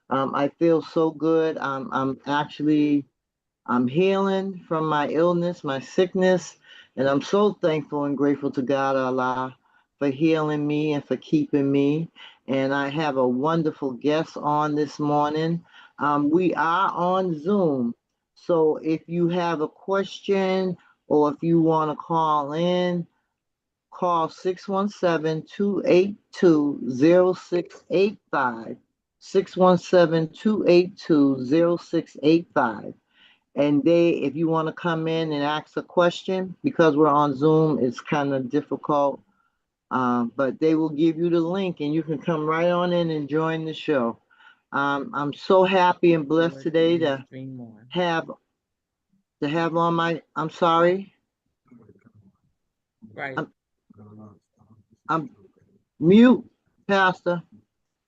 I feel so good. I'm healing from my illness, my sickness, and I'm so thankful and grateful to God Allah for healing me and for keeping me. And I have a wonderful guest on this morning. We are on Zoom. So if you have a question or if you want to call in, call 617-282-0685. 617-282-0685. And if you want to come in and ask a question, because we're on Zoom, it's kind of difficult. But they will give you the link and you can come right on in and join the show. I'm so happy and blessed today have to have on I'm sorry. Right. I'm mute, Pastor.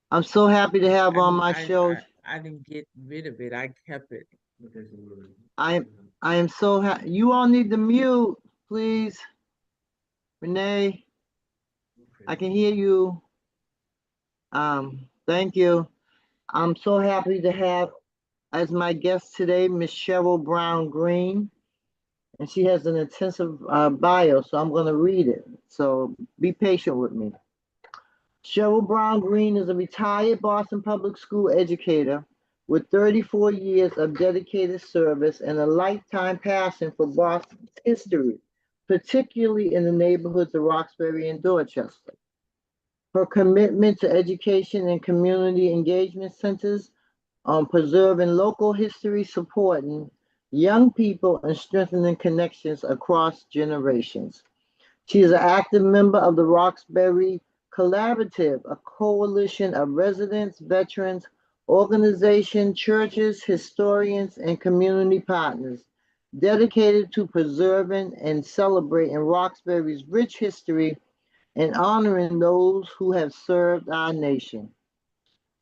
I'm so happy to have on my show. I didn't get rid of it. I kept it. I am so happy. You all need to mute, please. Renee, I can hear you. Thank you. I'm so happy to have as my guest today, Miss Cheryl Brown Green, and she has an intensive bio, so I'm going to read it. So be patient with me. Cheryl Brown Green is a retired Boston Public School educator with 34 years of dedicated service and a lifetime passion for Boston's history, particularly in the neighborhoods of Roxbury and Dorchester. Her commitment to education and community engagement centers on preserving local history, supporting young people, and strengthening connections across generations. She is an active member of the Roxbury Collaborative, a coalition of residents, veterans, organizations, churches, historians, and community partners dedicated to preserving and celebrating Roxbury's rich history and honoring those who have served our nation.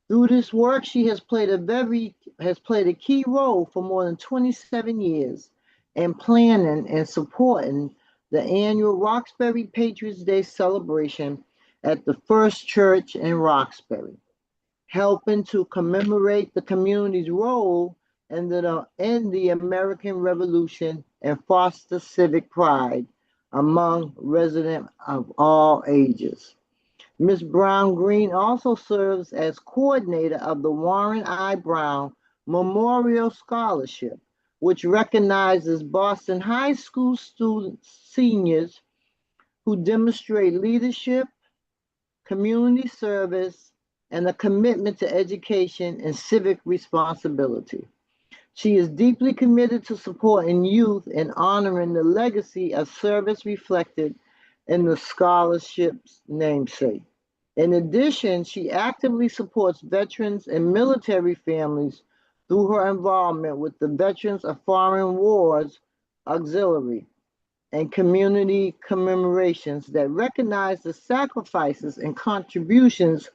Through this work, she has played a key role for more than 27 years in planning and supporting the annual Roxbury Patriots Day celebration at the First Church in Roxbury, helping to commemorate the community's role in the American Revolution and foster civic pride among residents of all ages. Ms. Brown Green also serves as coordinator of the Warren I. Brown Memorial Scholarship, which recognizes Boston High School seniors who demonstrate leadership, community service, and a commitment to education and civic responsibility. She is deeply committed to supporting youth and honoring the legacy of service reflected in the scholarship's namesake. In addition, she actively supports veterans and military families through her involvement with the Veterans of Foreign Wars Auxiliary and community commemorations that recognize the sacrifices and contributions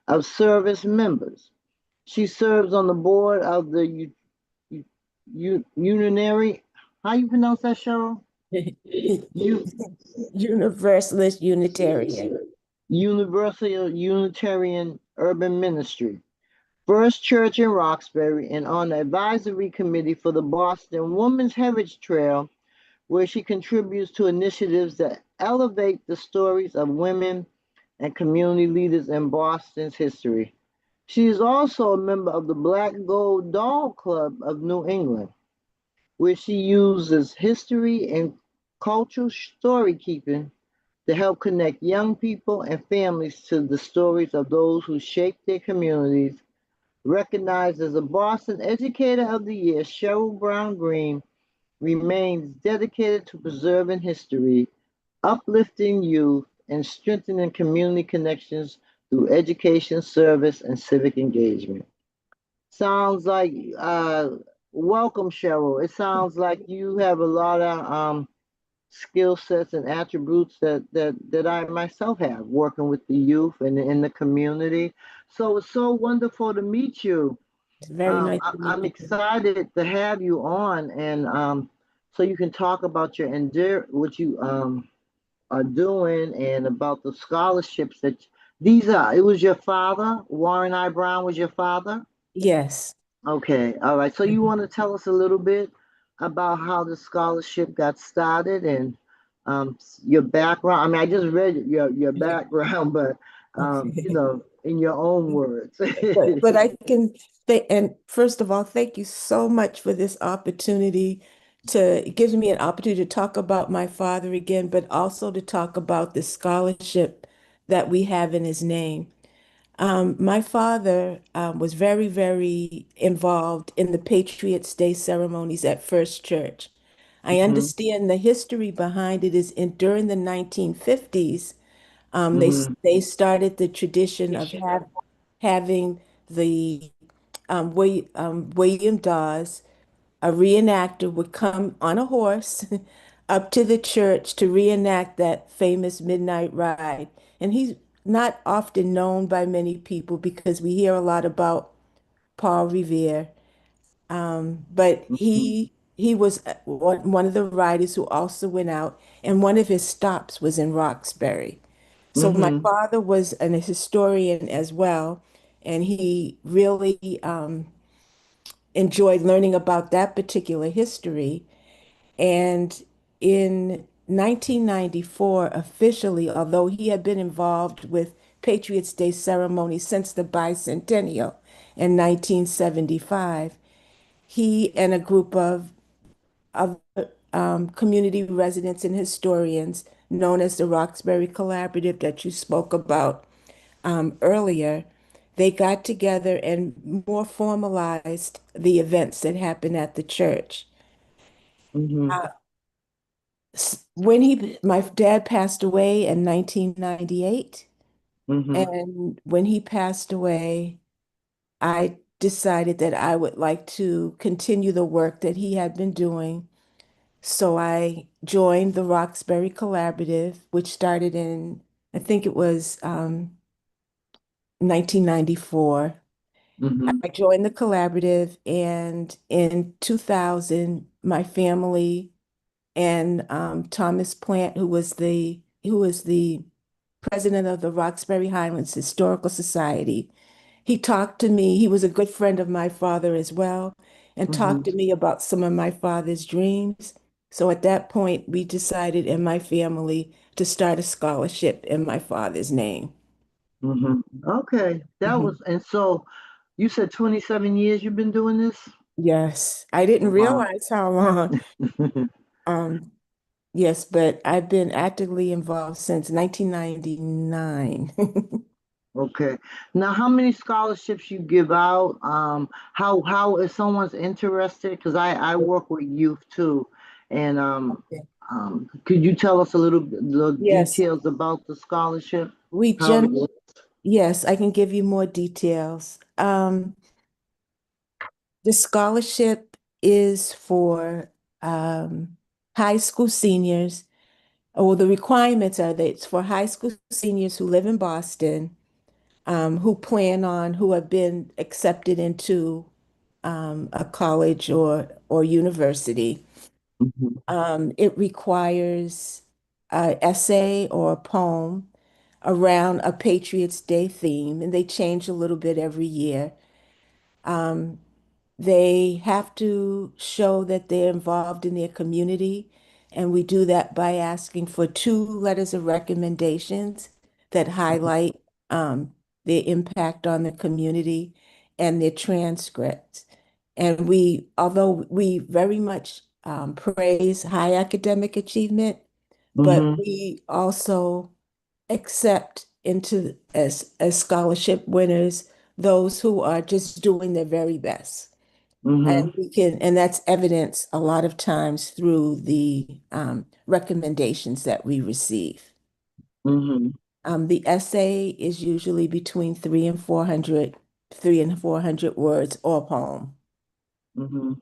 of service members. She serves on the board of the Unitary, how you pronounce that, Cheryl? Universalist Unitarian. Universal Unitarian Urban Ministry, First Church in Roxbury, and on the advisory committee for the Boston Women's Heritage Trail, where she contributes to initiatives that elevate the stories of women and community leaders in Boston's history. She is also a member of the Black Gold Dog Club of New England, where she uses history and cultural storykeeping to help connect young people and families to the stories of those who shaped their communities. Recognized as a Boston Educator of the Year, Cheryl Brown Green remains dedicated to preserving history, uplifting youth, and strengthening community connections through education, service, and civic engagement. Sounds like, welcome, Cheryl. It sounds like you have a lot of skill sets and attributes that I myself have working with the youth and in the community. So it's so wonderful to meet you. It's very nice. I'm excited to have you on, and so you can talk about what you are doing, and about the scholarships It was your father, Warren I. Brown was your father? Yes. Okay, all right. So you want to tell us a little bit about how the scholarship got started and your background? I mean, I just read your background, but Okay. in your own words. But I can say, and first of all, thank you so much for this opportunity to it gives me an opportunity to talk about my father again, but also to talk about the scholarship that we have in his name. My father was very, very involved in the Patriots' Day ceremonies at First Church. I Hmm. understand the history behind it is during the 1950s, Hmm. they started the tradition of having the William Dawes, a reenactor, would come on a horse up to the church to reenact that famous midnight ride. And he's not often known by many people because we hear a lot about Paul Revere. But Hmm. he was one of the riders who also went out, and one of his stops was in Roxbury. So my Hmm. father was an historian as well, and he really enjoyed learning about that particular history. And in 1994, officially, although he had been involved with Patriots' Day ceremony since the bicentennial in 1975, he and a group of other community residents and historians known as the Roxbury Collaborative that you spoke about earlier, they got together and more formalized the events that happened at the church. Hmm. Uh, my dad passed away in 1998, Hmm. and when he passed away, I decided that I would like to continue the work that he had been doing. So I joined the Roxbury Collaborative, which started in, I think it was 1994. Hmm. I joined the collaborative, and in 2000, my family and Thomas Plant, who was the president of the Roxbury Highlands Historical Society, he talked to me. He was a good friend of my father as well, and Hmm. talked to me about some of my father's dreams. So at that point, we decided in my family to start a scholarship in my father's name. Hmm. Okay, Mhm. and so you said 27 years you've been doing this? Yes, I didn't Wow. realize how long. Um, yes, but I've been actively involved since 1999. Okay. Now, how many scholarships you give out? How if someone's interested? Because I work with youth too, and could you tell us a little the Yes, details about the scholarship? we How it gen works? yes, I can give you more details. The scholarship is for high school seniors, or the requirements are that it's for high school seniors who live in Boston, who have been accepted into a college or university. Hmm. It requires an essay or a poem around a Patriots Day theme, and they change a little bit every year. Um, They have to show that they're involved in their community, and we do that by asking for two letters of recommendations that highlight their impact on the community and their transcripts. And although we very much praise high academic achievement, but Hmm. we also accept into as scholarship winners those who are just doing their very best. Hmm. And that's evidence a lot of times through the recommendations that we receive. Hmm. The essay is usually between 300 words or poem. Hmm.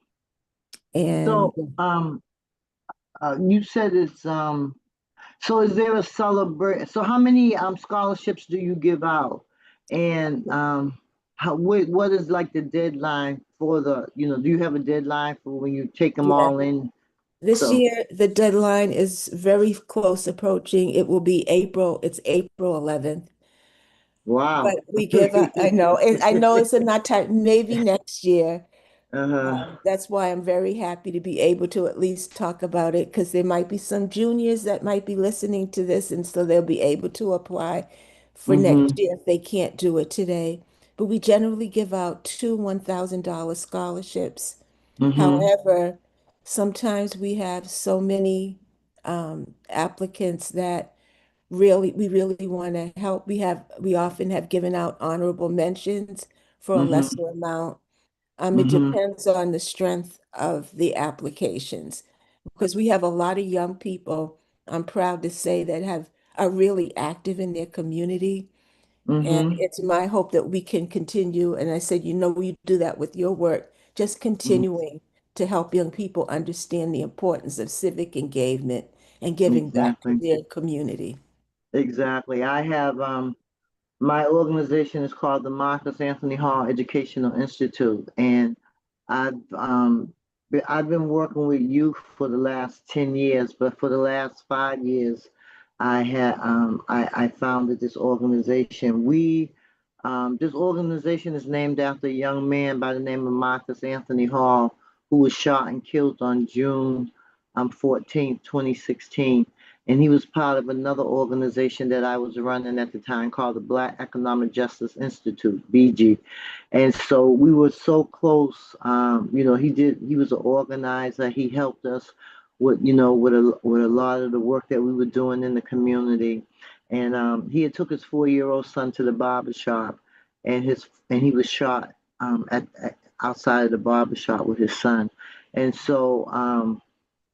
And So, you said it's So is there a celebrate? So how many scholarships do you give out? And what is like the deadline for do you have a deadline for when you take them yeah, all in? this So year the deadline is very close approaching. It's April 11th. Wow. But we give up, I know it's a not time, maybe next year. Uh-huh. That's why I'm very happy to be able to at least talk about it because there might be some juniors that might be listening to this, and so they'll be able to apply for next Mm-hmm. year if they can't do it today. But we generally give out two $1,000 scholarships. Mm-hmm. However, sometimes we have so many applicants that we really want to help. We often have given out honorable mentions for a Mm-hmm. lesser amount. It Mm-hmm. depends on the strength of the applications because we have a lot of young people, I'm proud to say, that are really active in their community. And Mm-hmm. it's my hope that we can continue. And I said, you do that with your work, just Mm-hmm. continuing to help young people understand the importance of civic engagement and giving back to Exactly. their community. Exactly. I have my organization is called the Marcus Anthony Hall Educational Institute, and I've been working with youth for the last 10 years, but for the last 5 years, I founded this organization. This organization is named after a young man by the name of Marcus Anthony Hall, who was shot and killed on June 14th, 2016. And he was part of another organization that I was running at the time called the Black Economic Justice Institute, BG. And so we were so close. He was an organizer. He helped us with a lot of the work that we were doing in the community. And he had took his 4-year-old son to the barber shop, and he was shot at outside of the barber shop with his son. And so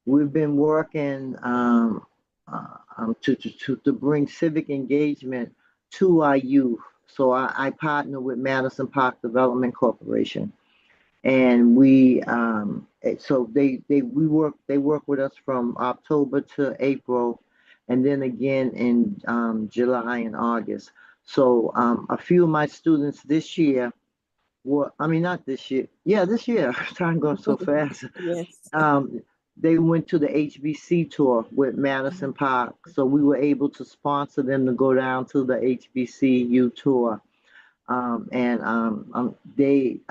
we've been working to bring civic engagement to our youth. So I partner with Madison Park Development Corporation, and so they work with us from October to April, and then again in July and August. So a few of my students this year, well, I mean not this year, yeah, this year. Time going so fast. Yes. um, they went to the HBC tour with Madison Park, so we were able to sponsor them to go down to the HBCU tour. I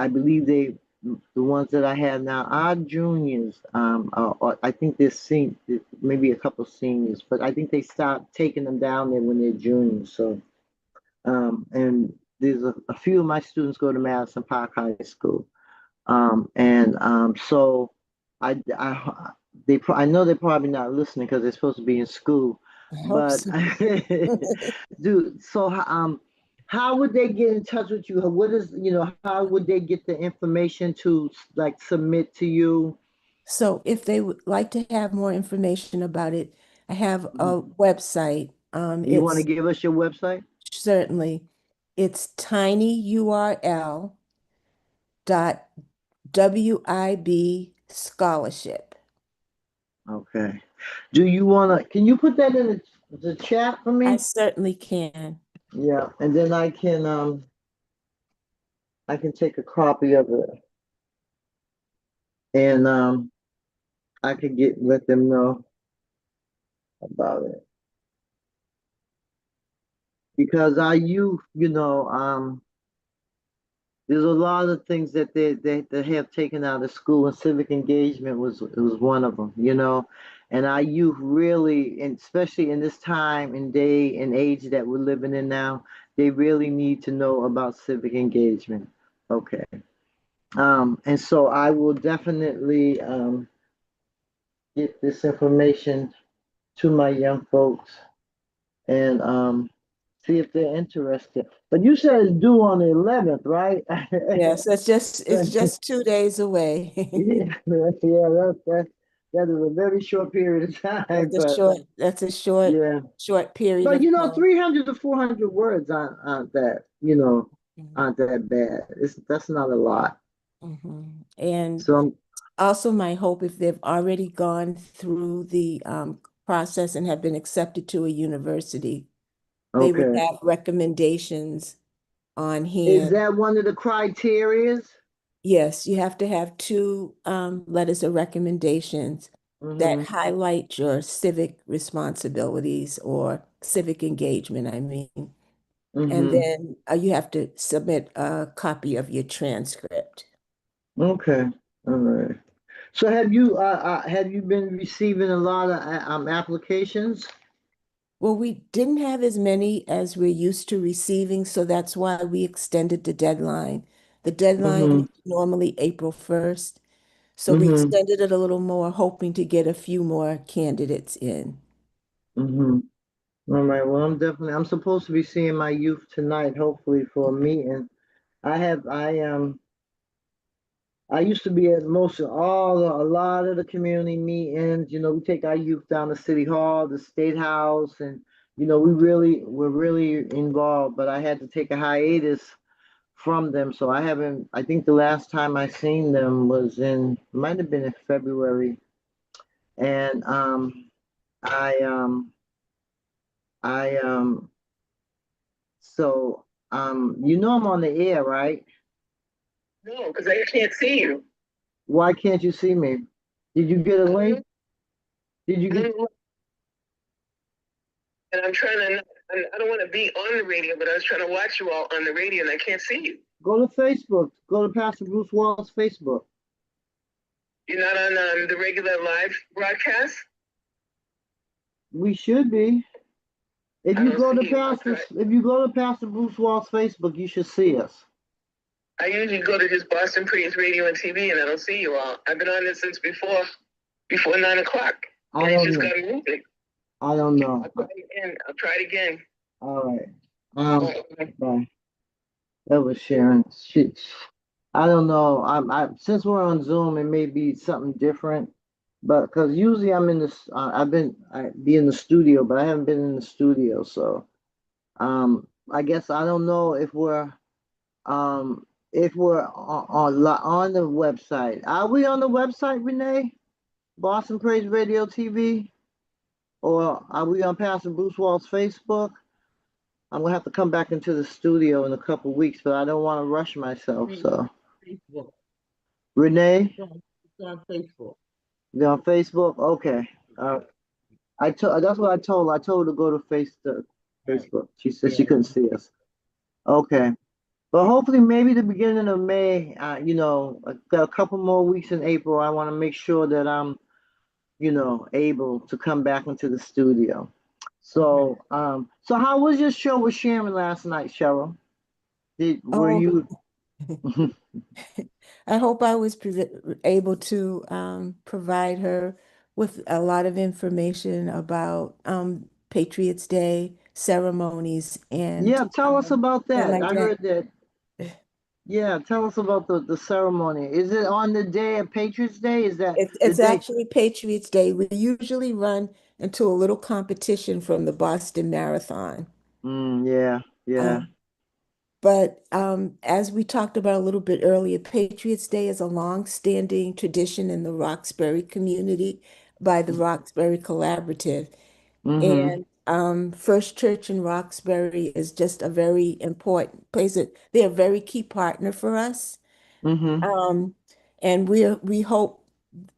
believe the ones that I have now are juniors. I think they're maybe a couple seniors, but I think they start taking them down there when they're juniors. So, and there's a few of my students go to Madison Park High School. So I know they're probably not listening because they're supposed to be in school, I hope but so. dude, how would they get in touch with you? How would they get the information to like submit to you? So if they would like to have more information about it, I have a Mhm. website. You want to It's give us your website? certainly it's tinyurl.wib scholarship. Okay. Can you put that in the chat for I me? certainly can. Yeah, and then I can take a copy of it, and I could let them know about it because our youth, there's a lot of things that they have taken out of school, and civic engagement was one of them, and our youth really, and especially in this time and day and age that we're living in now, they really need to know about civic engagement. Okay, and so I will definitely get this information to my young folks and see if they're interested. But you said it's due on the 11th, right? Yes, it's just 2 days away. Yeah, that is a very short period of time, but That's a short, yeah. short period But of time. 300 to 400 words Mhm, aren't that bad. That's not a lot. mhm. And So I'm also my hope if they've already gone through the process and have been accepted to a university, they would okay. have recommendations on Is hand. that one of the criterias? Yes, you have to have two letters of recommendations that Mm-hmm. highlight your civic responsibilities or civic engagement, I mean. and Mm-hmm. then you have to submit a copy of your transcript. Okay. All right. So have you been receiving a lot of applications? Well, we didn't have as many as we're used to receiving, so that's why we extended the deadline. The deadline Mm-hmm. is normally April 1st, so we Mm-hmm. extended it a little more, hoping to get a few more candidates in. Mm-hmm. All right. Well, I'm supposed to be seeing my youth tonight, hopefully for a meeting. I used to be at most of a lot of the community meetings. You know, we take our youth down to City Hall, the State House, and we're really involved. But I had to take a hiatus from them, so I haven't. I think the last time I seen them was might have been in February, and I I so I'm on the air, right? No, because I can't see you. Why can't you see me? Did you get a link? Did you get? And I'm trying to, I don't want to be on the radio, but I was trying to watch you all on the radio and I can't see you. Go to Facebook. Go to Pastor Bruce Wall's Facebook. You're not on the regular live broadcast? We should be. If I you don't go to see you. If you go to Pastor Bruce Wall's Facebook, you should see us. I usually go to just Boston Praise Radio and TV and I don't see you all. I've been on this since before 9 o'clock. I And it don't just know. got moving. I don't know. I'll try it again. All right. Bye. Bye. That was Sharon. I don't know. Since we're on Zoom, it may be something different, but because usually I'm in this, I be in the studio, but I haven't been in the studio, so I guess I don't know if we're on the website. Are we on the website, Renee? Boston Praise Radio TV, or are we on Pastor Bruce Wall's Facebook? I'm gonna have to come back into the studio in a couple weeks, but I don't want to rush myself. So, Facebook. Renee, It's on Facebook. you on Facebook? Okay. That's what I told her. I told her to go to Right. Facebook. She said she Yeah. couldn't see us. Okay. But hopefully, maybe the beginning of May, I've got a couple more weeks in April. I want to make sure that I'm, able to come back into the studio. Okay. So how was your show with Sharon last night, Cheryl? Were Oh, you? I hope I was able to provide her with a lot of information about Patriots Day ceremonies Yeah, tell us about and that. my I dad. heard that. Yeah, tell us about the ceremony. Is it on the day of Patriots Day? Is that the It's day? actually Patriots Day. We usually run into a little competition from the Boston Marathon. Yeah, yeah. Um, But as we talked about a little bit earlier, Patriots Day is a long-standing tradition in the Roxbury community by the Roxbury Collaborative. Mm-hmm. And First Church in Roxbury is just a very important place. They're a very key partner for us. Mm-hmm. Um, and we hope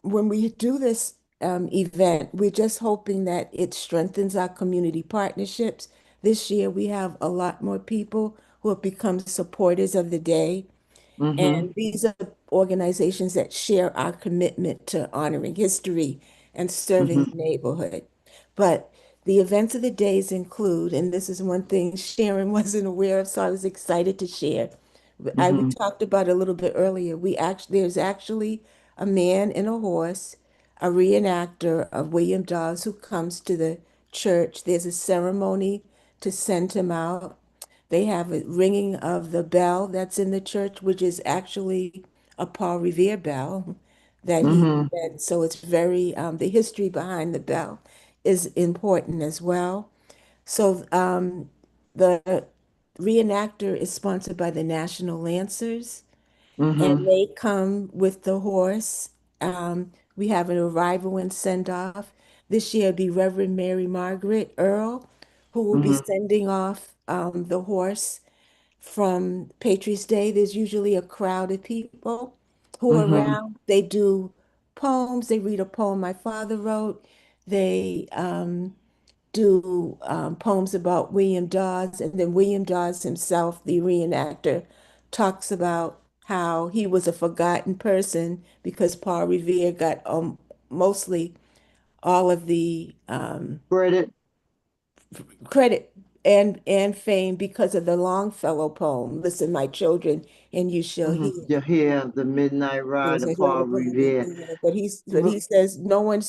when we do this event, we're just hoping that it strengthens our community partnerships. This year, we have a lot more people who have become supporters of the day. Mm-hmm. And these are organizations that share our commitment to honoring history and serving Mm-hmm. the neighborhood. But the events of the days include, and this is one thing Sharon wasn't aware of, so I was excited to share. We Mm-hmm. talked about it a little bit earlier. There's actually a man and a horse, a reenactor of William Dawes who comes to the church. There's a ceremony to send him out. They have a ringing of the bell that's in the church, which is actually a Paul Revere bell that he Mm-hmm. said. So it's very, the history behind the bell is important as well. So the reenactor is sponsored by the National Lancers, and Mm-hmm. they come with the horse. We have an arrival and send off. This year, it'll be Reverend Mary Margaret Earl, who will be Mm-hmm. sending off the horse from Patriots Day. There's usually a crowd of people who are Mm-hmm. around. They do poems. They read a poem my father wrote. They do poems about William Dawes, and then William Dawes himself, the reenactor, talks about how he was a forgotten person because Paul Revere got mostly all of the Credit. credit and fame because of the Longfellow poem, Listen, My Children, and You Shall Hear. Yeah, the Midnight Ride Yes, of Paul Revere. but he says no one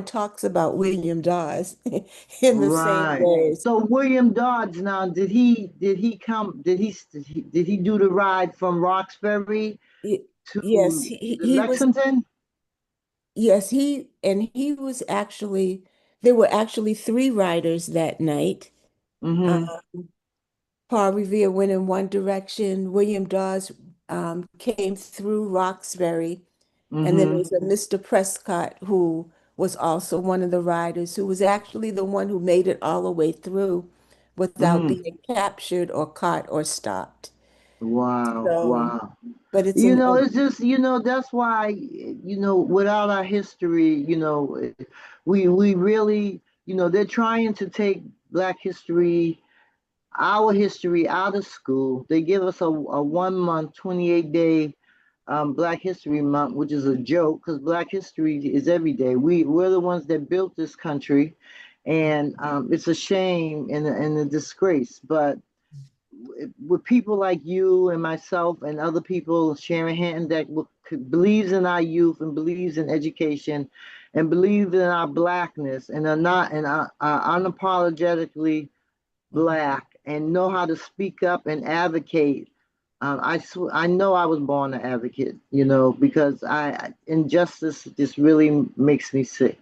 talks about William Dawes in the same Right. ways. So William Dodge, now did he do the ride from Roxbury Yes, to he was. Lexington? Yes, he was actually. There were actually three riders that night. Uh, Mm-hmm. Paul Revere went in one direction. William Dawes came through Roxbury. And then there Mm-hmm. was a Mr. Prescott who was also one of the riders, who was actually the one who made it all the way through without Mm. being captured or caught or stopped. Wow, So, wow. but it's You an, know, it's just, that's why, without our history, we really, they're trying to take Black history, our history out of school. They give us a 1 month, 28-day Black History Month, which is a joke because Black history is every day. We're the ones that built this country, and it's a shame and a disgrace. But with people like you and myself and other people, Sharon Hanton, that believes in our youth and believes in education and believes in our blackness and are not and are unapologetically Black and know how to speak up and advocate. I know I was born an advocate, because injustice just really makes me sick.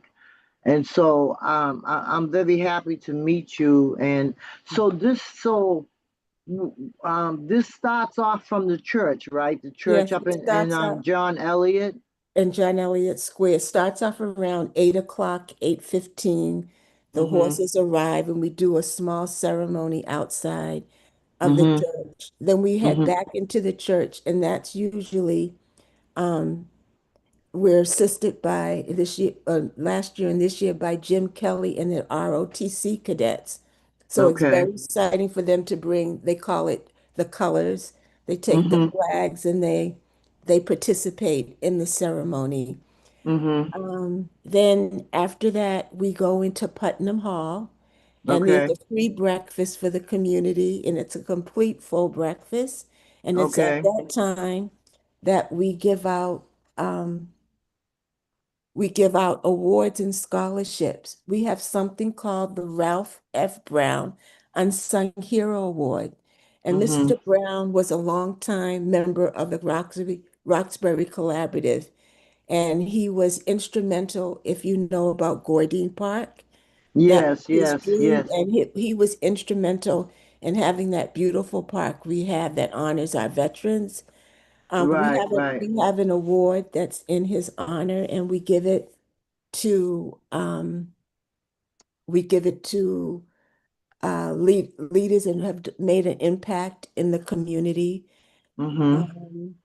And so I'm very happy to meet you. And this starts off from the church, right? The church yes, up it in starts out John Elliott. in John Elliott Square. It starts off around 8 o'clock, 8:15. The Mm-hmm. horses arrive and we do a small ceremony outside of the Mm-hmm. church. Then we head Mm-hmm. back into the church, and that's usually um, we're assisted by this year, last year and this year by Jim Kelly and the ROTC cadets. So it's Okay. very exciting for them to bring, they call it the colors. They take the Mm-hmm. flags and they participate in the ceremony. Mm-hmm. Then after that, we go into Putnam Hall, and there's Okay. a free breakfast for the community, and it's a complete full breakfast. And it's at Okay. that time that um, we give out awards and scholarships. We have something called the Ralph F. Brown Unsung Hero Award. And Mm-hmm. Mr. Brown was a longtime member of the Roxbury Collaborative. And he was instrumental, if you know about Gordine Park, that was Yes, his yes, dream. yes. And he was instrumental in having that beautiful park we have that honors our veterans. Right, right. We have an award that's in his honor, and to um, we give it to leaders and have made an impact in the community. Mm-hmm. Um,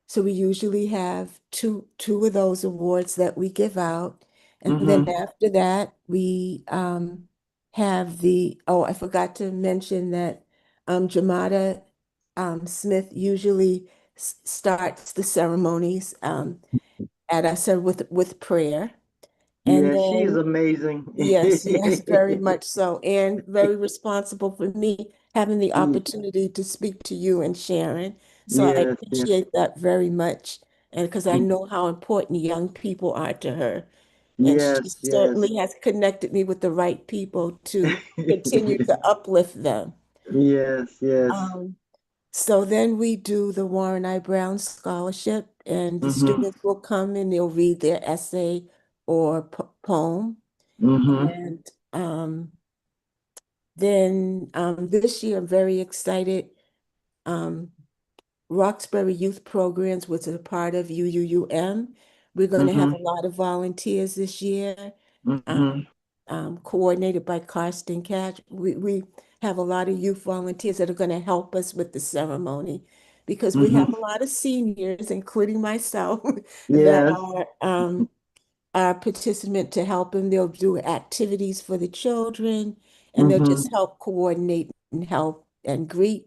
so we usually have two of those awards that we give out, and then Mm-hmm. after that we have the oh, I forgot to mention that Jamada Smith usually starts the ceremonies at I said with prayer. And Yeah, she is then, amazing. yes, yes, very much so. And very responsible for me having the opportunity to speak to you and Sharon. So I Yes, yes. appreciate that very much. And because I know how important young people are to her. And she Yes, yes. certainly has connected me with the right people to continue to uplift them. Yes, yes. Um, so then we do the Warren I. Brown Scholarship, and the Mm-hmm. students will come and they'll read their essay or poem. Mm-hmm. And then this year, I'm very excited. Um, Roxbury Youth Programs, which is a part of UUUM. We're going to have Mm-hmm. a lot of volunteers this year, Mm-hmm. um, coordinated by Karsten Catch. We have a lot of youth volunteers that are going to help us with the ceremony because we Mm-hmm. have a lot of seniors, including myself, that Yes. are participant to help them. They'll do activities for the children, and they'll Mm-hmm. just help coordinate and help and greet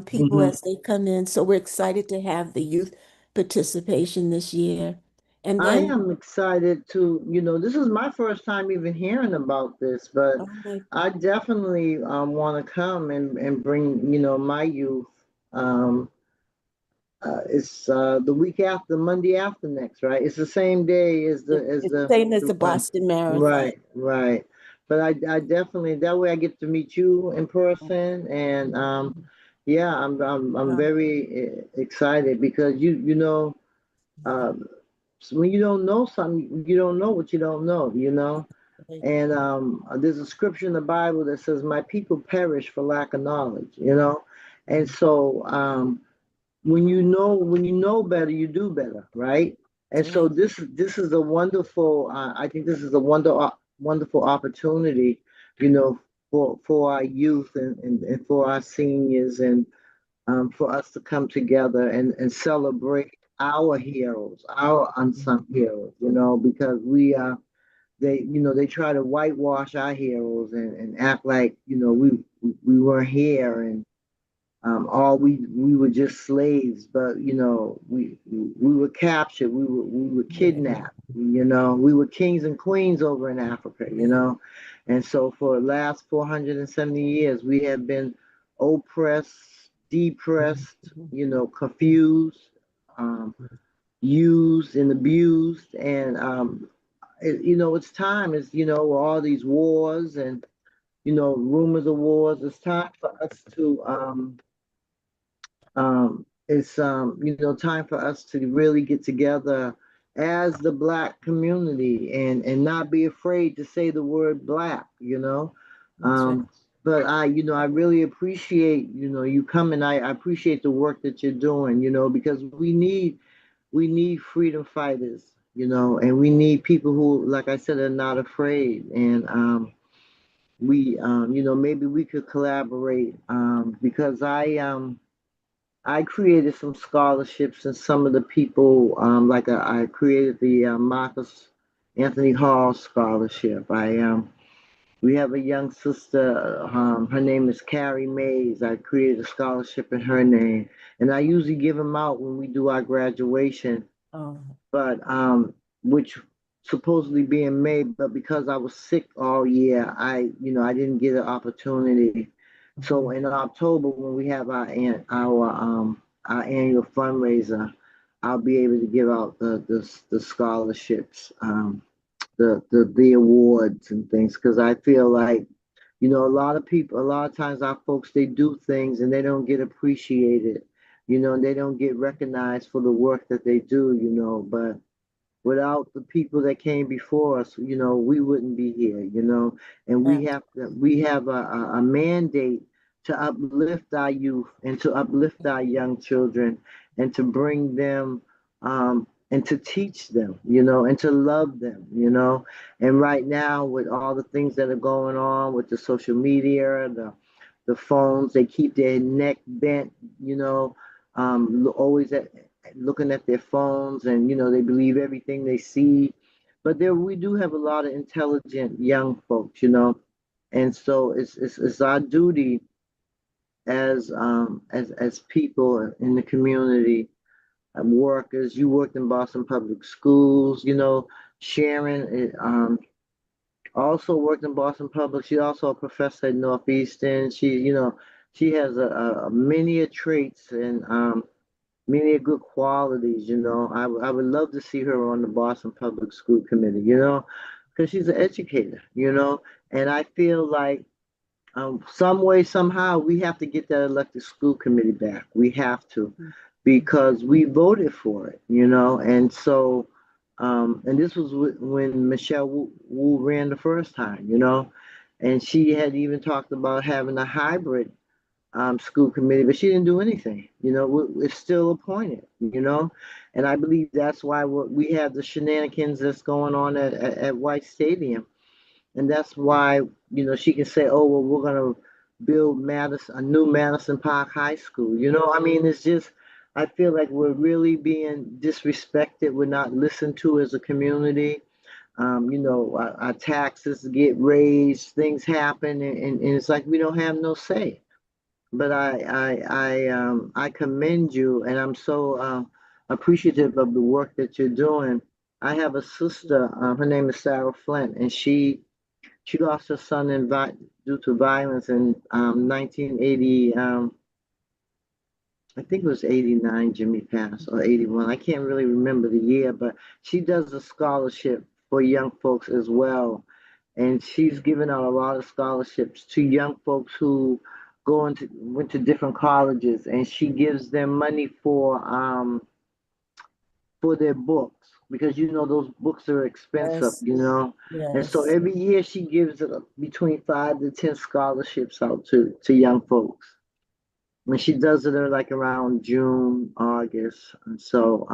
people Mm-hmm. as they come in. So we're excited to have the youth participation this year. And I then, am excited to, this is my first time even hearing about this, but oh my, I definitely want to come and bring, my youth. Um, it's the week after, Monday after next, right? It's the same day as the as it's the the, same as the the run. Boston Marathon. Right, right. But I definitely, that way I get to meet you in person, and yeah, I'm Um, very excited because um, so when you don't know something, you don't know what you don't know. And there's a scripture in the Bible that says, "My people perish for lack of knowledge." And so when you know better, you do better, right? And so right, this is a wonderful. I think this is a wonderful opportunity, for our youth and for our seniors and for us to come together and celebrate our heroes, our unsung heroes, because they try to whitewash our heroes and act like, we weren't here and all we were just slaves, but we were captured, we were right, kidnapped, we were kings and queens over in Africa, right, and so for the last 470 years we have been oppressed, depressed, confused, um, used and abused, and it's time, all these wars and rumors of wars. It's time for us to it's time for us to really get together as the black community and not be afraid to say the word black. that's right. um but I really appreciate you coming. I appreciate the work that you're doing, because we need freedom fighters, and we need people who, like I said, are not afraid. And we maybe we could collaborate, because I created some scholarships, and some of the people, like I created the Marcus Anthony Hall Scholarship. We have a young sister, her name is Carrie Mays. I created a scholarship in her name, and I usually give them out when we do our graduation, Oh, but which supposedly be in May, but because I was sick all year, I didn't get an opportunity. So in October, when we have our annual fundraiser, I'll be able to give out the scholarships, the awards and things, because I feel like a lot of people, a lot of times our folks, they do things and they don't get appreciated, and they don't get recognized for the work that they do, but without the people that came before us, we wouldn't be here, and yeah, we have a mandate to uplift our youth and to uplift our young children and to bring them, and to teach them, and to love them, and right now with all the things that are going on with the social media, the phones, they keep their neck bent, always looking at their phones, and they believe everything they see. But we do have a lot of intelligent young folks, and so it's our duty as people in the community, workers. You worked in Boston Public Schools, Sharon. Also worked in Boston Public. She's also a professor at Northeastern. She has a many traits and many good qualities. I would love to see her on the Boston Public School Committee. Because she's an educator. And I feel like some way, somehow, we have to get that elected school committee back. We have to, because we voted for it, and so, and this was when Michelle Wu ran the first time, and she had even talked about having a hybrid school committee, but she didn't do anything. It's still appointed, and I believe that's why we have the shenanigans that's going on at White Stadium, and that's why she can say, "Oh well, we're gonna build a new Madison Park High School." I mean, it's just I feel like we're really being disrespected. We're not listened to as a community. our taxes get raised, things happen, and it's like we don't have no say. But I commend you, and I'm so appreciative of the work that you're doing. I have a sister. Her name is Sarah Flint, and she lost her son due to violence in 1980. I think it was 89. Jimmy passed, or 81. I can't really remember the year, but she does a scholarship for young folks as well, and she's given out a lot of scholarships to young folks who went to different colleges, and she gives them money for their books, because those books are expensive, Yes, and so yes. every year she gives between 5 to 10 scholarships out to young folks. And she does it like around June, August. And so,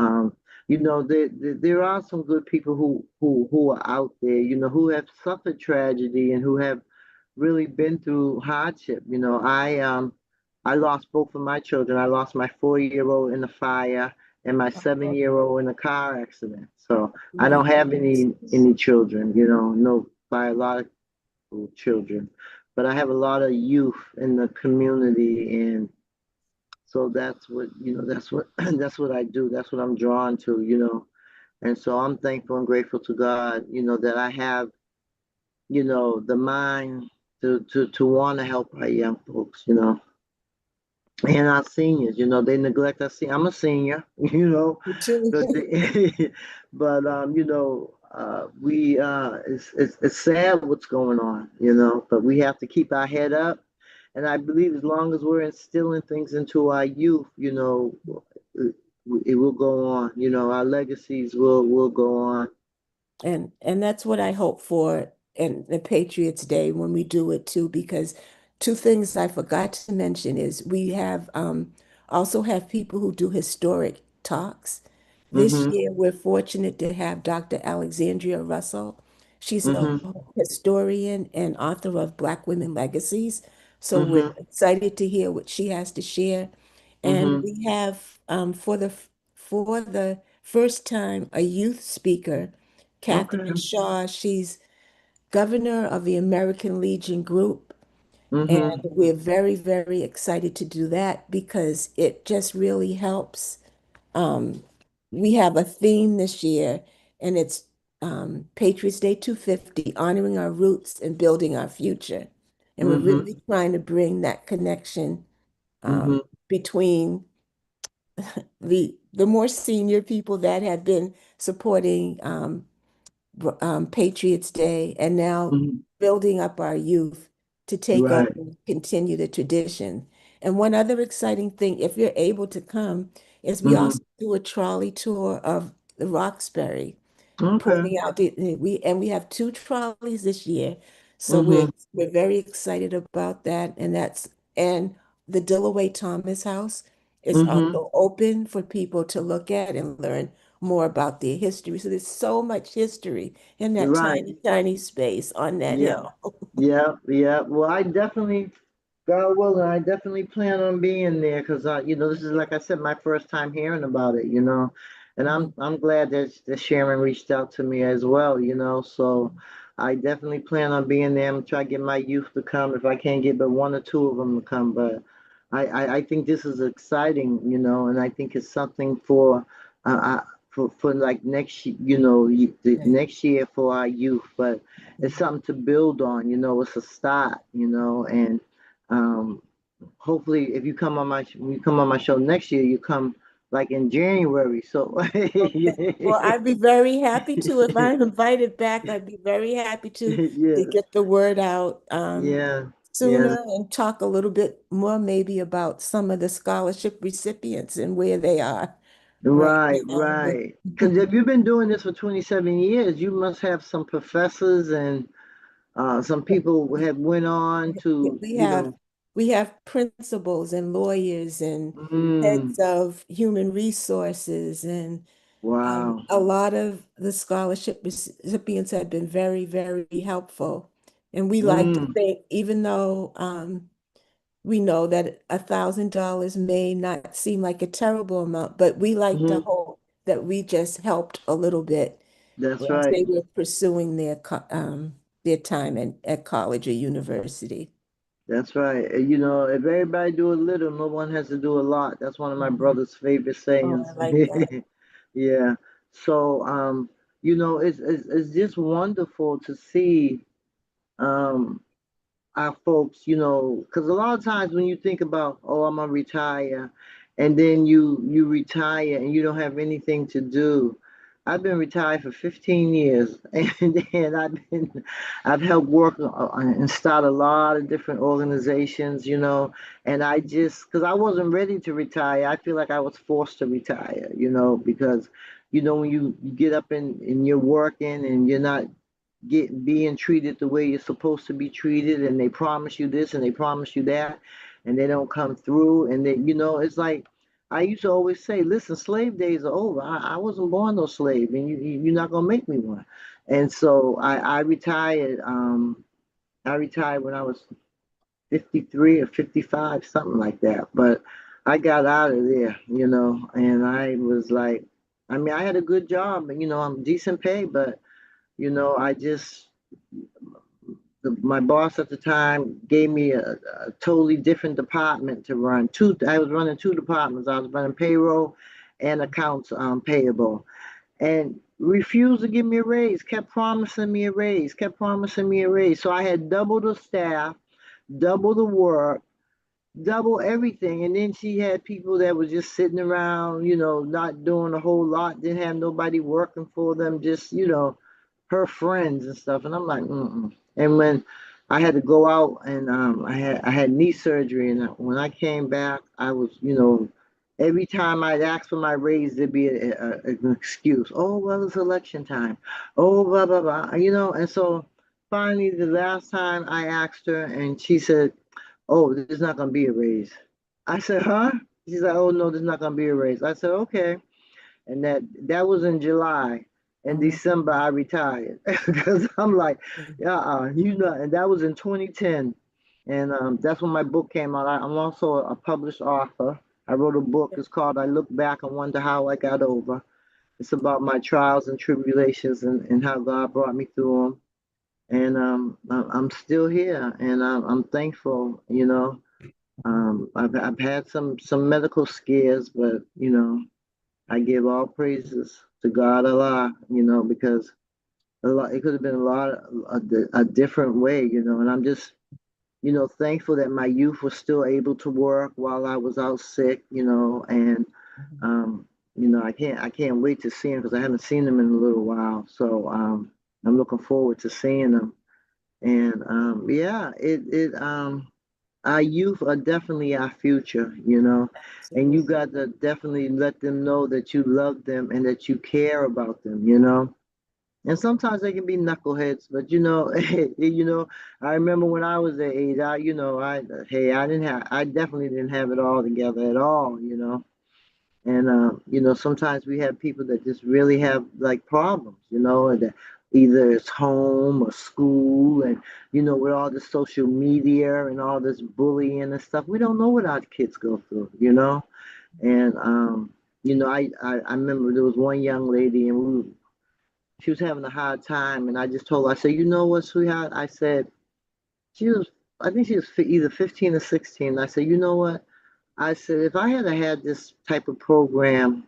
there are some good people who are out there, who have suffered tragedy and who have really been through hardship. I lost both of my children. I lost my 4-year-old in the fire and my 7-year-old in a car accident. So I My don't have goodness. any children, no biological children, but I have a lot of youth in the community, and so that's what that's what I do. That's what I'm drawn to. And so I'm thankful and grateful to God, that I have, the mind to want to help our young folks, and our seniors. They neglect us. I'm a senior, Me too. but but we it's sad what's going on, but we have to keep our head up. And I believe as long as we're instilling things into our youth, it, it will go on. Our legacies will go on. And that's what I hope for in the Patriots Day when we do it too, because two things I forgot to mention is we have also have people who do historic talks. This Mm-hmm. year we're fortunate to have Dr. Alexandria Russell. She's a Mm-hmm. historian and author of Black Women Legacies. So we're Mm-hmm. excited to hear what she has to share. And Mm-hmm. we have for the first time a youth speaker, Okay. Catherine Shaw. She's governor of the American Legion Group. And Mm-hmm. we're very, very excited to do that because it just really helps. Um, we have a theme this year, and it's Patriots Day 250, honoring our roots and building our future. And we're Mm-hmm. really trying to bring that connection Mm-hmm. between the more senior people that have been supporting Patriots Day, and now Mm-hmm. building up our youth to take over Right. and continue the tradition. And one other exciting thing, if you're able to come, is we Mm-hmm. also do a trolley tour of the Roxbury, Okay. pointing out we have two trolleys this year, so Mm-hmm. we're very excited about that, and the Dillaway Thomas House is Mm-hmm. also open for people to look at and learn more about their history. So there's so much history in that Right. tiny, tiny space on that Yeah. hill. Yeah, yeah. Well, God willing, I definitely plan on being there because this is, like I said, my first time hearing about it, and Mhm. I'm glad that Sharon reached out to me as well, So I definitely plan on being there. I'm gonna try to get my youth to come if I can't get but one or two of them to come. But I think this is exciting, and I think it's something for like next, the Right. next year for our youth. But it's something to build on. It's a start. And hopefully, if you come on when you come on my show next year, you come like in January. So Well, I'd be very happy to. If I'm invited back, I'd be very happy to yes, get the word out yeah, yeah, sooner and talk a little bit more maybe about some of the scholarship recipients and where they are right right, now. right. Because if you've been doing this for 27 years, you must have some professors and some people who have went on to, We have we have principals and lawyers and mm, heads of human resources, and wow. a lot of the scholarship recipients have been very, very helpful. And we like to Mm, think, even though we know that $1,000 may not seem like a terrible amount, but we like to hmm hope that we just helped a little bit That's as right. they were pursuing their time at college or university. That's right. You know, if everybody do a little, no one has to do a lot. That's one of my Mhm. brother's favorite Oh, sayings. I like that. Yeah. So, you know, it's just wonderful to see, um, our folks, you know, because a lot of times when you think about, oh, I'm gonna retire, and then you retire and you don't have anything to do. I've been retired for 15 years, and I've helped work and start a lot of different organizations, you know, and I just because I wasn't ready to retire, I feel like I was forced to retire, you know, because you know when you get up and you're working and you're not being treated the way you're supposed to be treated, and they promise you this and they promise you that, and they don't come through, and they, you know, it's like I used to always say, listen, slave days are over. I wasn't born no slave, and you're not gonna make me one. And so I retired. I retired when I was 53 or 55, something like that. But I got out of there, you know, and I was like, I mean, I had a good job, and you know, I'm decent pay, but you know, I just my boss at the time gave me a totally different department to run. I was running two departments. I was running payroll and accounts payable, and refused to give me a raise. Kept promising me a raise. Kept promising me a raise. So I had double the staff, double the work, double everything. And then she had people that were just sitting around, you know, not doing a whole lot, didn't have nobody working for them, just, you know, her friends and stuff. And I'm like, mm-mm. And when I had to go out and I had knee surgery, and when I came back, I was, you know, every time I'd ask for my raise, there'd be an excuse. Oh, well, it's election time. Oh, blah, blah, blah, you know. And so finally, the last time I asked her, and she said, oh, there's not gonna be a raise. I said, huh? She's like, oh no, there's not gonna be a raise. I said, okay. And that was in July. In Mhm. December, I retired because I'm like, yeah, you know, and that was in 2010, and that's when my book came out. I'm also a published author. I wrote a book. It's called "I Look Back and Wonder How I Got Over." It's about my trials and tribulations and how God brought me through them. And I'm still here, and I'm thankful. You know, I've had some medical scares, but you know, I give all praises to God Allah, you know, because a lot it could have been a different way, you know, and I'm just, you know, thankful that my youth was still able to work while I was out sick, you know, and um, you know, I can't wait to see them because I haven't seen them in a little while, so I'm looking forward to seeing them, and yeah, it our youth are definitely our future, you know, and you got to definitely let them know that you love them and that you care about them, you know. And sometimes they can be knuckleheads, but you know, you know, I remember when I was their age, you know, I definitely didn't have it all together at all, you know. And you know, sometimes we have people that just really have like problems, you know, and that either it's home or school, and you know, with all the social media and all this bullying and stuff, we don't know what our kids go through, you know. And you know, I remember there was one young lady, and she was having a hard time, and I just told her, I said, you know what, sweetheart, I said she was, I think she was either 15 or 16. I said, you know what, I said, if I had this type of program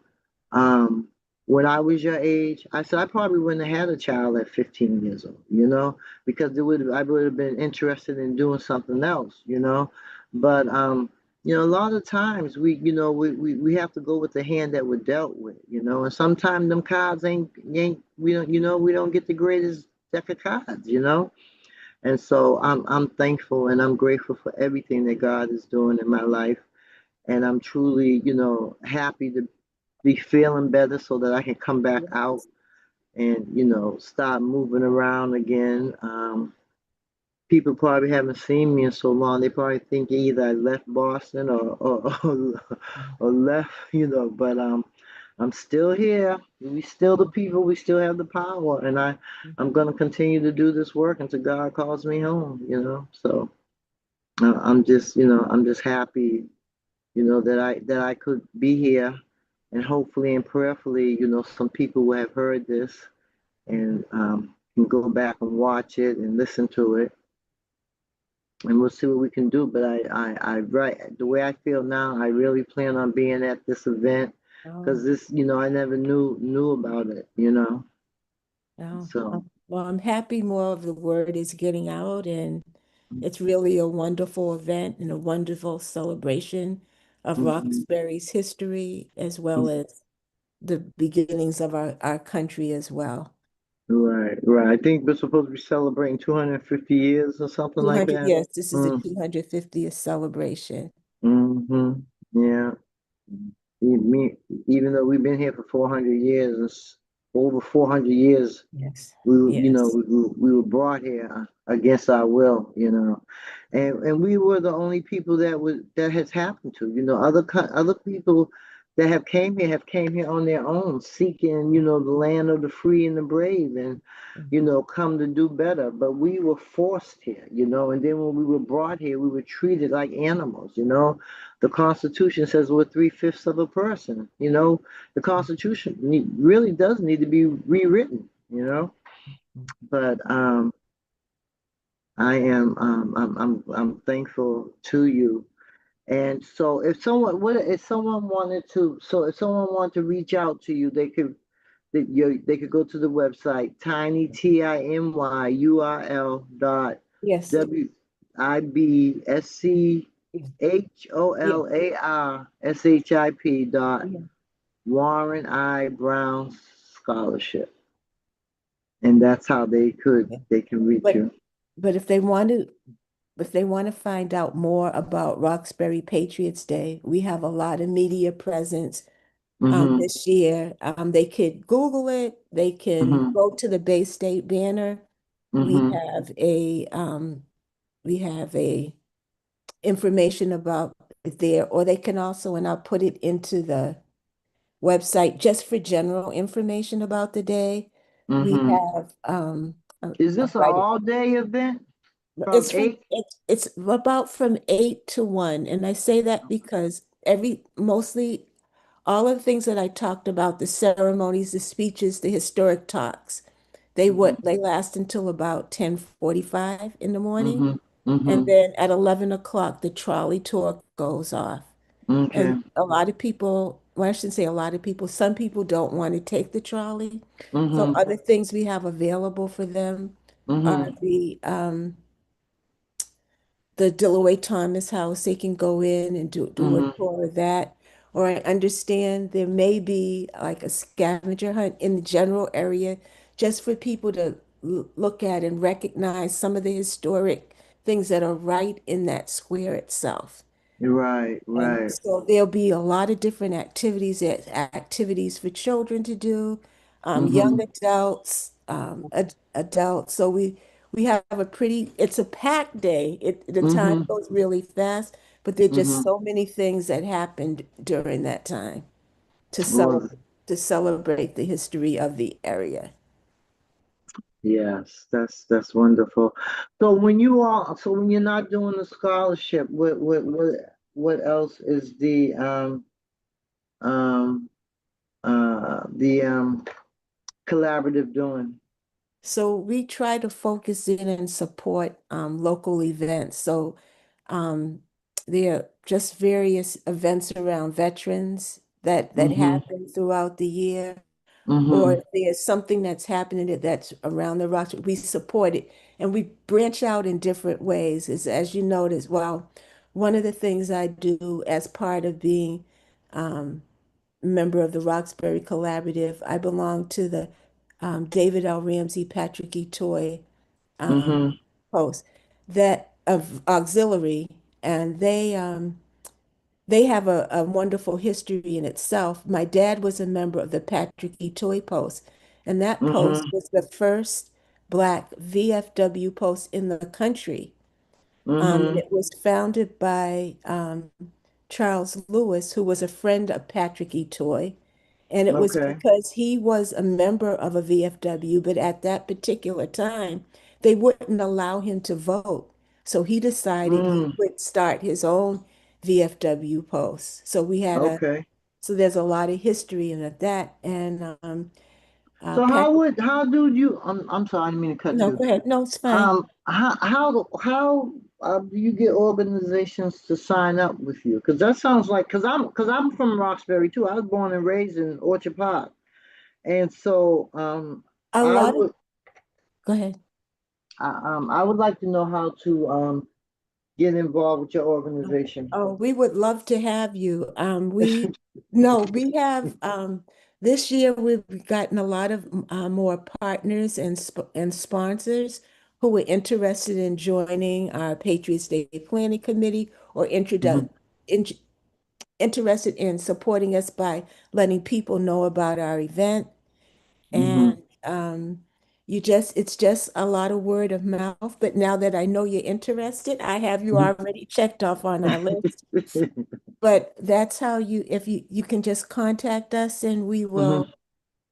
um, when I was your age, I said I probably wouldn't have had a child at 15 years old, you know, because I would have been interested in doing something else, you know. But you know, a lot of times you know, we have to go with the hand that we're dealt with, you know, and sometimes them cards ain't we don't, you know, we don't get the greatest deck of cards, you know. And so I'm thankful and I'm grateful for everything that God is doing in my life, and I'm truly, you know, happy to be feeling better so that I can come back out and, you know, start moving around again. People probably haven't seen me in so long. They probably think either I left Boston or left, you know, but I'm still here. We still the people, we still have the power, and I'm gonna continue to do this work until God calls me home, you know. So I'm just, you know, I'm just happy, you know, that I could be here, and hopefully and prayerfully, you know, some people will have heard this, and can go back and watch it and listen to it, and we'll see what we can do. But right, the way I feel now, I really plan on being at this event because Oh, this, I never knew about it. no. So, Well, I'm happy more of the word is getting out, and it's really a wonderful event and a wonderful celebration of mhm. Roxbury's history as well as the beginnings of our country as well. Right, right. I think we're supposed to be celebrating 250 years or something like 200, that. yes, this is the Mm, 250th celebration. hmm. Yeah. Me, even though we've been here for 400 years, over 400 years, Yes, we were, yes. we were brought here against our will. And we were the only people that has happened to. Other people that have came here on their own, seeking, the land of the free and the brave, and Mhm. come to do better. But we were forced here. And then when we were brought here, we were treated like animals. The Constitution says we're three-fifths of a person. The Constitution really does need to be rewritten. But I'm thankful to you. And so if someone wanted to reach out to you, they could go to the website Yes. Yeah. tinybscholarship dot Yeah. Warren I. Brown Scholarship, and that's how Yeah. they can reach But you. but if they want to find out more about Roxbury Patriots Day, we have a lot of media presence Mm-hmm. this year. They could Google it. They can Mm-hmm. go to the Bay State banner. We Mm-hmm. have a we have a information about it there, or they can also, and I'll put it into the website just for general information about the day. We Mm-hmm. have Is I'll this an write it. all-day event from It's from 8? it's about from 8 to 1, and I say that because every mostly all of the things that I talked about, the ceremonies, the speeches, the historic talks, they last until about 10:45 in the morning. Mm-hmm. And Mm-hmm. then at 11 o'clock, the trolley tour goes off. Okay. And a lot of people, well, I shouldn't say a lot of people, some people don't want to take the trolley. So Mm-hmm. other things we have available for them are Mm-hmm. the Dillaway Thomas house. They can go in and do a Mm-hmm. tour of that. Or I understand there may be like a scavenger hunt in the general area just for people to look at and recognize some of the historic things that are right in that square itself. Right, And right. so there'll be a lot of different activities for children to do, young Mm-hmm. adults, adults. So we have it's a packed day. The time Mm-hmm. goes really fast, but there are just Mm-hmm. so many things that happened during that time to Well, celebrate the history of the area. yes, that's wonderful. So when you're not doing the scholarship, what else is um the collaborative doing? So we try to focus in and support local events. So um, there are just various events around veterans that Mm-hmm. happen throughout the year, or Mm-hmm. if there's something that's happening that's around the rocks, we support it, and we branch out in different ways. As you notice, well, one of the things I do as part of being member of the Roxbury Collaborative, I belong to the David L. Ramsey Patrick E. Toy um, Mm-hmm. post that of auxiliary, and they have a wonderful history in itself. My dad was a member of the Patrick E. Toy Post, and that post Mm-hmm. was the first Black VFW post in the country. And Mm-hmm. it was founded by Charles Lewis, who was a friend of Patrick E. Toy. And it was Okay. because he was a member of a VFW, but at that particular time, they wouldn't allow him to vote. So he decided he Mm. would start his own VFW post. So Okay. so there's a lot of history in that. And So pack. how do you, I'm sorry, I didn't mean to cut No, you. go ahead. No, it's fine. How do you get organizations to sign up with you? Because that sounds like, because I'm from Roxbury too. I was born and raised in Orchard Park, and so A I lot of, would go ahead. I would like to know how to get involved with your organization. Oh, we would love to have you. No, we have, this year we've gotten a lot of more partners and sponsors who were interested in joining our Patriots Day Planning Committee or Hmm. in, interested in supporting us by letting people know about our event. Hmm. And it's just a lot of word of mouth. But now that I know you're interested, I have you already checked off on our list. But that's how if you can just contact us and we Hmm. will,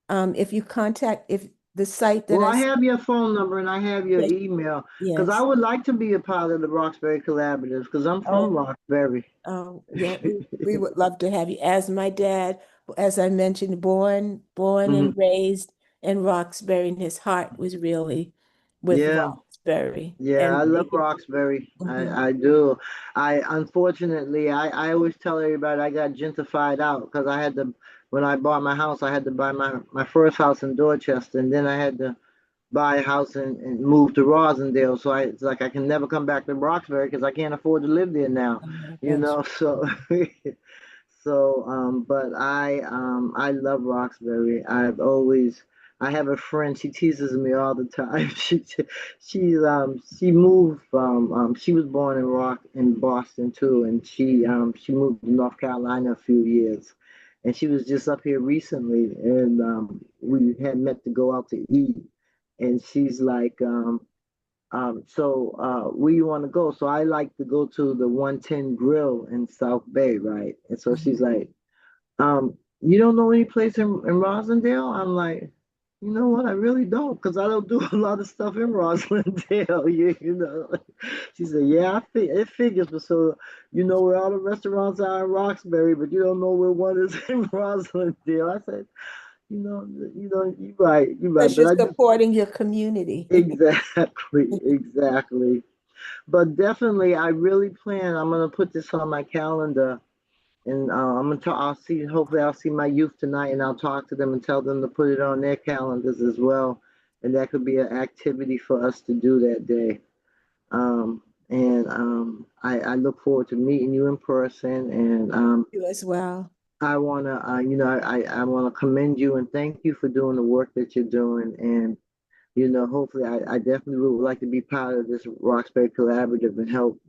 if the site that Well, I I said, have your phone number and I have your yes, email because I yes. would like to be a part of the Roxbury Collaborative because I'm from Oh, Roxbury. oh, yeah, we would love to have you. As my dad, as I mentioned, born Hmm. and raised in Roxbury, and his heart was really with Yeah. Roxbury Yeah, I and love making. Roxbury. Mhm. I do. I unfortunately I always tell everybody I got gentrified out because I had to when I bought my house I had to buy my first house in Dorchester and then I had to buy a house and move to Rosendale. So it's like I can never come back to Roxbury because I can't afford to live there now. Oh, You that's know, so so but I love Roxbury. I have a friend, she teases me all the time. She moved from she was born in Boston too, and she moved to North Carolina a few years. And she was just up here recently and we had met to go out to eat. And she's like, where you want to go? So I like to go to the 110 Grill in South Bay, right? And so she's mhm. like, you don't know any place in Rosendale? I'm like, you know what? I really don't, because I don't do a lot of stuff in Rosendale. You know. She said, yeah, it figures, but so you know where all the restaurants are in Roxbury, but you don't know where one is in Rosendale. I said, you're right, Because but you're I just supporting your community. exactly. But definitely, I really plan. I'm gonna put this on my calendar, and I'm gonna talk. I'll see. Hopefully, I'll see my youth tonight, and I'll talk to them and tell them to put it on their calendars as well. And that could be an activity for us to do that day. I look forward to meeting you in person, and You as well. I wanna, I wanna commend you and thank you for doing the work that you're doing, and hopefully, I definitely would like to be part of this Roxbury Collaborative and help,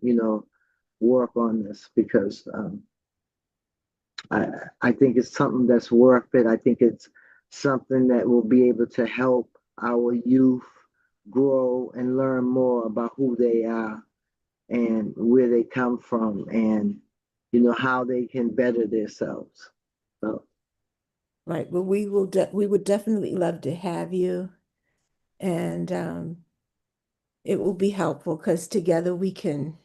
work on this because I think it's something that's worth it. I think it's something that will be able to help our youth grow and learn more about who they are and where they come from and, how they can better themselves. So, Right. Well, we would definitely love to have you, and it will be helpful because together we can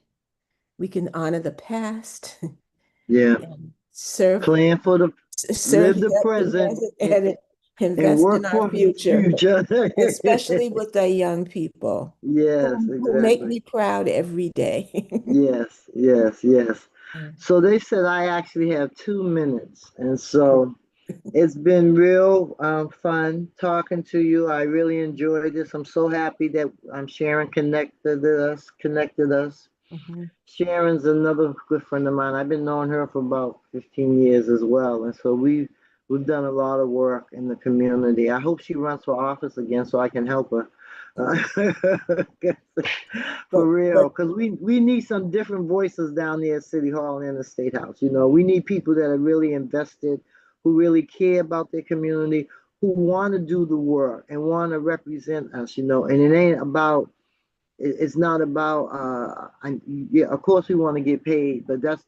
honor the past yeah, and plan for serve live the the present present and, and and invest in work our for the future, future. especially with the young people Yes, who make exactly. me proud every day. Yes, yes, yes. Mm. So they said I actually have 2 minutes. And so it's been real fun talking to you. I really enjoyed this. I'm so happy that Sharon connected us. Mhm. Sharon's another good friend of mine. I've been knowing her for about 15 years as well. And so we've done a lot of work in the community. I hope she runs for office again so I can help her. Uh, for real, But because we need some different voices down there at City Hall and in the State House. We need people that are really invested, who really care about their community, who want to do the work and want to represent us. And it ain't about it's not about yeah, of course we want to get paid, but that's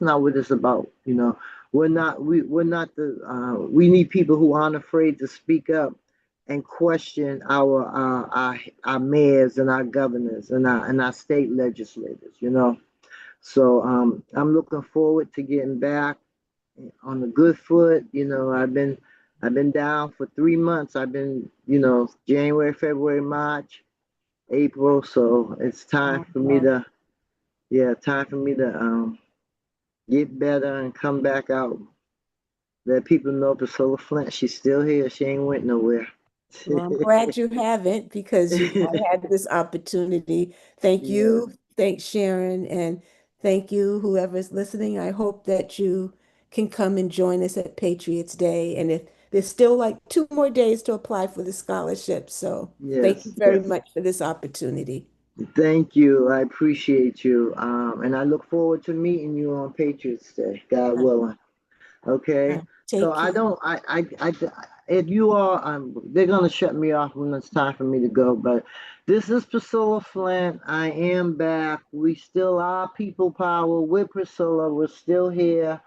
not what it's about. We're not the we need people who aren't afraid to speak up and question our mayors and our governors and our state legislators. So I'm looking forward to getting back on the good foot. I've been I've been down for 3 months. I've been, January, February, March, April. So it's time for me to, yeah, time for me to get better and come back out. Let people know Priscilla Flint, she's still here. She ain't went nowhere. Well, I'm glad you haven't because you've not had this opportunity. Thank Yeah. you. Thanks, Sharon. And thank you, whoever's listening. I hope that you can come and join us at Patriots Day. And if there's still like 2 more days to apply for the scholarship. So thank you Yes, very yes. much for this opportunity. Thank you. I appreciate you. And I look forward to meeting you on Patriots Day, God willing. Okay. So Take I care. don't, if you are, they're going to shut me off when it's time for me to go. But this is Priscilla Flint. I am back. We still are people power with Priscilla. We're still here.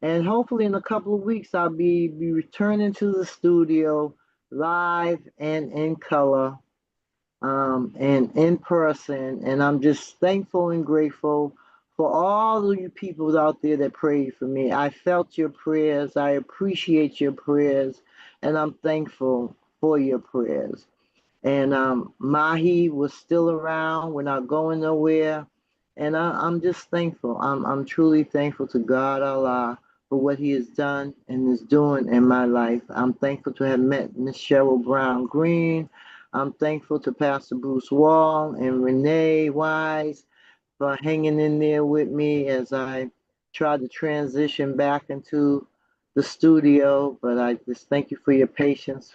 And hopefully in a couple of weeks, I'll be returning to the studio live and in color, and in person. And I'm just thankful and grateful for all of you people out there that prayed for me. I felt your prayers. I appreciate your prayers. And I'm thankful for your prayers. And Mahi was still around. We're not going nowhere. And I'm just thankful. I'm truly thankful to God Allah for what He has done and is doing in my life. I'm thankful to have met Miss Cheryl Brown Green. I'm thankful to Pastor Bruce Wall and Renee Wise for hanging in there with me as I tried to transition back into the studio. But I just thank you for your patience